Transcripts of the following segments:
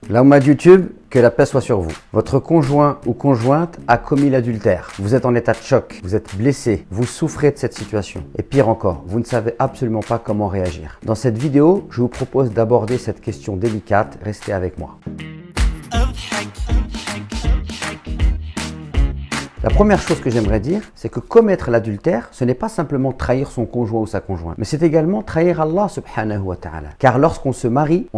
L'aumma YouTube, que la paix soit sur vous. Votre conjoint ou conjointe a commis l'adultère. Vous êtes en état de choc, vous êtes blessé, vous souffrez de cette situation. Et pire encore, vous ne savez absolument pas comment réagir. Dans cette vidéo, je vous propose d'aborder cette question délicate. Restez avec moi. La première chose que j'aimerais dire, c'est que commettre l'adultère, ce n'est pas simplement trahir son conjoint ou sa conjointe, mais c'est également trahir Allah subhanahu wa ta'ala. Car lorsqu'on se marie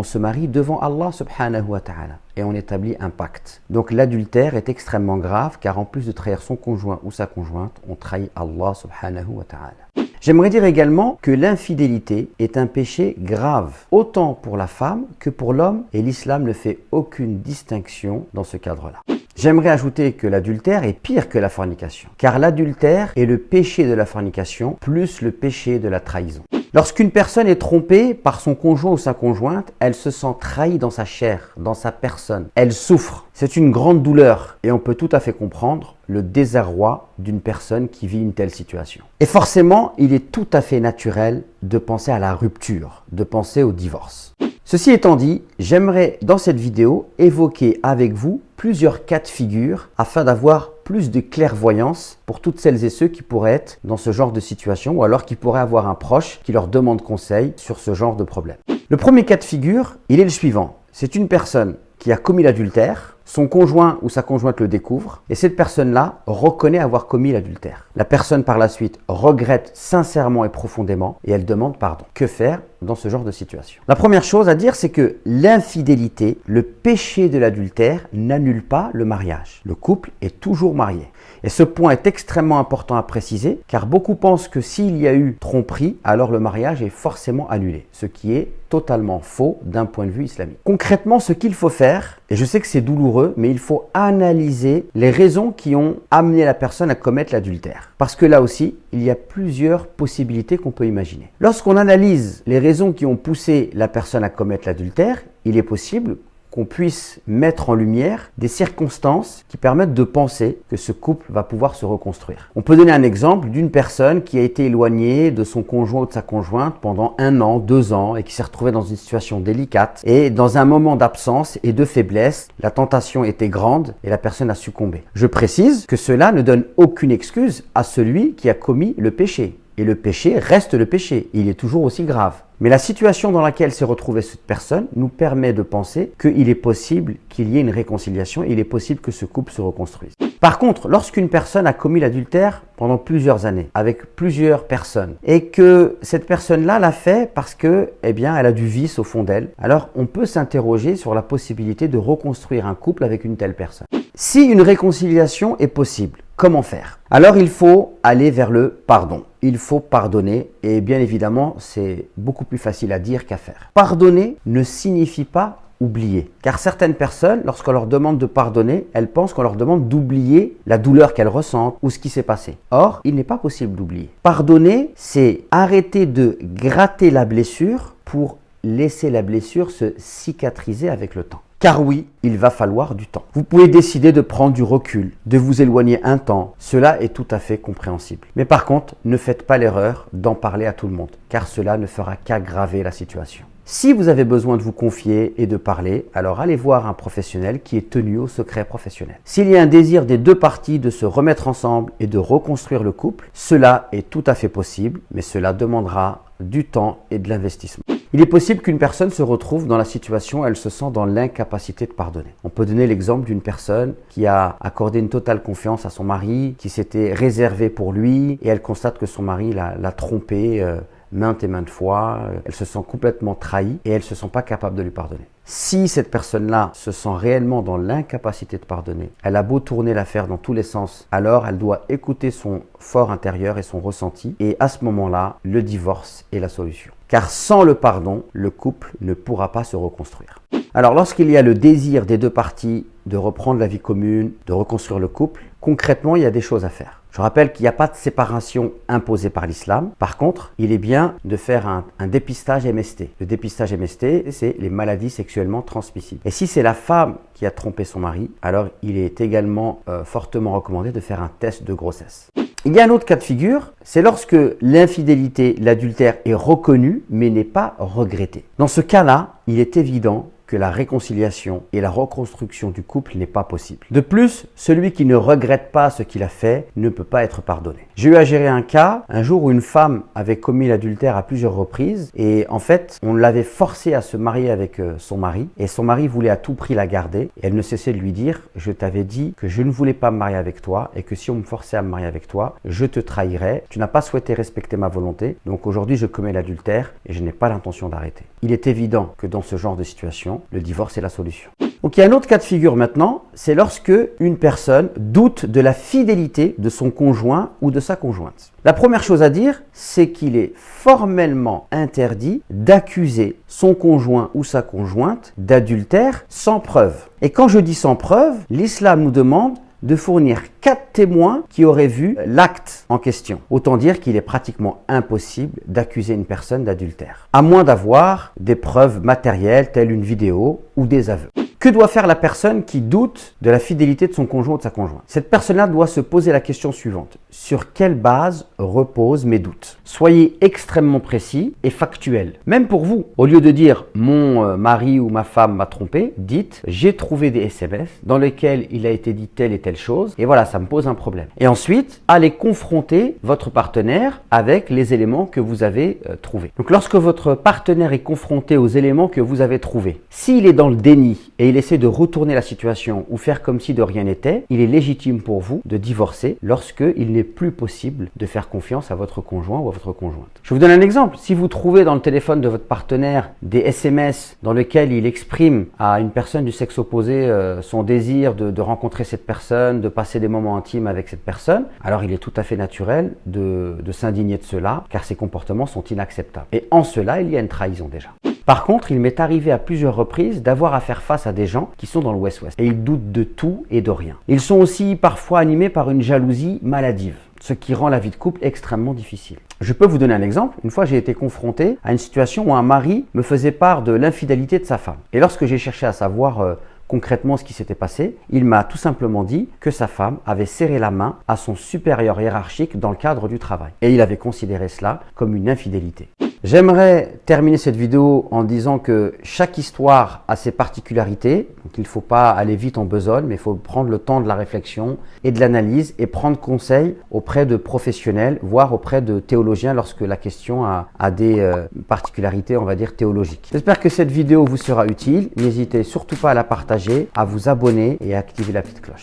devant Allah subhanahu wa ta'ala et on établit un pacte. Donc l'adultère est extrêmement grave car en plus de trahir son conjoint ou sa conjointe, on trahit Allah subhanahu wa ta'ala. J'aimerais dire également que l'infidélité est un péché grave, autant pour la femme que pour l'homme, et l'islam ne fait aucune distinction dans ce cadre-là. J'aimerais ajouter que l'adultère est pire que la fornication, car l'adultère est le péché de la fornication plus le péché de la trahison. Lorsqu'une personne est trompée par son conjoint ou sa conjointe, elle se sent trahie dans sa chair, dans sa personne. Elle souffre. C'est une grande douleur et on peut tout à fait comprendre le désarroi d'une personne qui vit une telle situation. Et forcément, il est tout à fait naturel de penser à la rupture, de penser au divorce. Ceci étant dit, j'aimerais dans cette vidéo évoquer avec vous plusieurs cas de figure afin d'avoir plus de clairvoyance pour toutes celles et ceux qui pourraient être dans ce genre de situation ou alors qui pourraient avoir un proche qui leur demande conseil sur ce genre de problème. Le premier cas de figure, il est le suivant. C'est une personne qui a commis l'adultère, son conjoint ou sa conjointe le découvre et cette personne-là reconnaît avoir commis l'adultère. La personne par la suite regrette sincèrement et profondément et elle demande pardon. Que faire dans ce genre de situation? La première chose à dire, c'est que l'infidélité, le péché de l'adultère, n'annule pas le mariage. Le couple est toujours marié. Et ce point est extrêmement important à préciser car beaucoup pensent que s'il y a eu tromperie, alors le mariage est forcément annulé, ce qui est totalement faux d'un point de vue islamique. Concrètement, ce qu'il faut faire, et je sais que c'est douloureux, mais il faut analyser les raisons qui ont amené la personne à commettre l'adultère. Parce que là aussi, il y a plusieurs possibilités qu'on peut imaginer. Lorsqu'on analyse les raisons qui ont poussé la personne à commettre l'adultère, il est possible qu'on puisse mettre en lumière des circonstances qui permettent de penser que ce couple va pouvoir se reconstruire. On peut donner un exemple d'une personne qui a été éloignée de son conjoint ou de sa conjointe pendant 1 an, 2 ans et qui s'est retrouvée dans une situation délicate et dans un moment d'absence et de faiblesse, la tentation était grande et la personne a succombé. Je précise que cela ne donne aucune excuse à celui qui a commis le péché. Et le péché reste le péché, il est toujours aussi grave. Mais la situation dans laquelle s'est retrouvée cette personne nous permet de penser qu'il est possible qu'il y ait une réconciliation, il est possible que ce couple se reconstruise. Par contre, lorsqu'une personne a commis l'adultère pendant plusieurs années, avec plusieurs personnes, et que cette personne-là l'a fait parce que, elle a du vice au fond d'elle, alors on peut s'interroger sur la possibilité de reconstruire un couple avec une telle personne. Si une réconciliation est possible, comment faire? Alors il faut aller vers le pardon. Il faut pardonner et bien évidemment, c'est beaucoup plus facile à dire qu'à faire. Pardonner ne signifie pas oublier. Car certaines personnes, lorsqu'on leur demande de pardonner, elles pensent qu'on leur demande d'oublier la douleur qu'elles ressentent ou ce qui s'est passé. Or, il n'est pas possible d'oublier. Pardonner, c'est arrêter de gratter la blessure pour laisser la blessure se cicatriser avec le temps. Car oui, il va falloir du temps. Vous pouvez décider de prendre du recul, de vous éloigner un temps. Cela est tout à fait compréhensible. Mais par contre, ne faites pas l'erreur d'en parler à tout le monde, car cela ne fera qu'aggraver la situation. Si vous avez besoin de vous confier et de parler, alors allez voir un professionnel qui est tenu au secret professionnel. S'il y a un désir des deux parties de se remettre ensemble et de reconstruire le couple, cela est tout à fait possible, mais cela demandera du temps et de l'investissement. Il est possible qu'une personne se retrouve dans la situation où elle se sent dans l'incapacité de pardonner. On peut donner l'exemple d'une personne qui a accordé une totale confiance à son mari, qui s'était réservée pour lui et elle constate que son mari l'a trompée maintes et maintes fois. Elle se sent complètement trahie et elle ne se sent pas capable de lui pardonner. Si cette personne-là se sent réellement dans l'incapacité de pardonner, elle a beau tourner l'affaire dans tous les sens, alors elle doit écouter son fort intérieur et son ressenti et à ce moment-là, le divorce est la solution. Car sans le pardon, le couple ne pourra pas se reconstruire. Alors lorsqu'il y a le désir des deux parties de reprendre la vie commune, de reconstruire le couple, concrètement, il y a des choses à faire. Je rappelle qu'il n'y a pas de séparation imposée par l'islam. Par contre, il est bien de faire un dépistage MST. Le dépistage MST, c'est les maladies sexuellement transmissibles. Et si c'est la femme qui a trompé son mari, alors il est également fortement recommandé de faire un test de grossesse. Il y a un autre cas de figure, c'est lorsque l'infidélité, l'adultère est reconnu mais n'est pas regretté. Dans ce cas-là, il est évident que la réconciliation et la reconstruction du couple n'est pas possible. De plus, celui qui ne regrette pas ce qu'il a fait ne peut pas être pardonné. J'ai eu à gérer un cas, un jour où une femme avait commis l'adultère à plusieurs reprises et en fait, on l'avait forcée à se marier avec son mari et son mari voulait à tout prix la garder et elle ne cessait de lui dire « Je t'avais dit que je ne voulais pas me marier avec toi et que si on me forçait à me marier avec toi, je te trahirais. Tu n'as pas souhaité respecter ma volonté, donc aujourd'hui je commets l'adultère et je n'ai pas l'intention d'arrêter. » Il est évident que dans ce genre de situation, le divorce est la solution. Donc il y a un autre cas de figure maintenant, c'est lorsque une personne doute de la fidélité de son conjoint ou de sa conjointe. La première chose à dire, c'est qu'il est formellement interdit d'accuser son conjoint ou sa conjointe d'adultère sans preuve. Et quand je dis sans preuve, l'islam nous demande de fournir 4 témoins qui auraient vu l'acte en question. Autant dire qu'il est pratiquement impossible d'accuser une personne d'adultère, à moins d'avoir des preuves matérielles telles une vidéo ou des aveux. Que doit faire la personne qui doute de la fidélité de son conjoint ou de sa conjointe? Cette personne-là doit se poser la question suivante. Sur quelle base reposent mes doutes? Soyez extrêmement précis et factuel. Même pour vous, au lieu de dire « mon mari ou ma femme m'a trompé », dites « j'ai trouvé des SMS dans lesquels il a été dit telle et telle chose et voilà, ça me pose un problème ». Et ensuite, allez confronter votre partenaire avec les éléments que vous avez trouvés. Donc lorsque votre partenaire est confronté aux éléments que vous avez trouvés, s'il est dans le déni et il essaie de retourner la situation ou faire comme si de rien n'était, il est légitime pour vous de divorcer lorsqu'il n'est plus possible de faire confiance à votre conjoint ou à votre conjointe. Je vous donne un exemple. Si vous trouvez dans le téléphone de votre partenaire des SMS dans lesquels il exprime à une personne du sexe opposé son désir de rencontrer cette personne, de passer des moments intimes avec cette personne, alors il est tout à fait naturel de s'indigner de cela car ces comportements sont inacceptables. Et en cela, il y a une trahison déjà. Par contre, il m'est arrivé à plusieurs reprises d'avoir à faire face à des gens qui sont dans le West-West et ils doutent de tout et de rien. Ils sont aussi parfois animés par une jalousie maladive, ce qui rend la vie de couple extrêmement difficile. Je peux vous donner un exemple. Une fois, j'ai été confronté à une situation où un mari me faisait part de l'infidélité de sa femme. Et lorsque j'ai cherché à savoir concrètement ce qui s'était passé, il m'a tout simplement dit que sa femme avait serré la main à son supérieur hiérarchique dans le cadre du travail. Et il avait considéré cela comme une infidélité. J'aimerais terminer cette vidéo en disant que chaque histoire a ses particularités. Donc il ne faut pas aller vite en besogne, mais il faut prendre le temps de la réflexion et de l'analyse et prendre conseil auprès de professionnels, voire auprès de théologiens lorsque la question a des particularités, on va dire, théologiques. J'espère que cette vidéo vous sera utile. N'hésitez surtout pas à la partager, à vous abonner et à activer la petite cloche.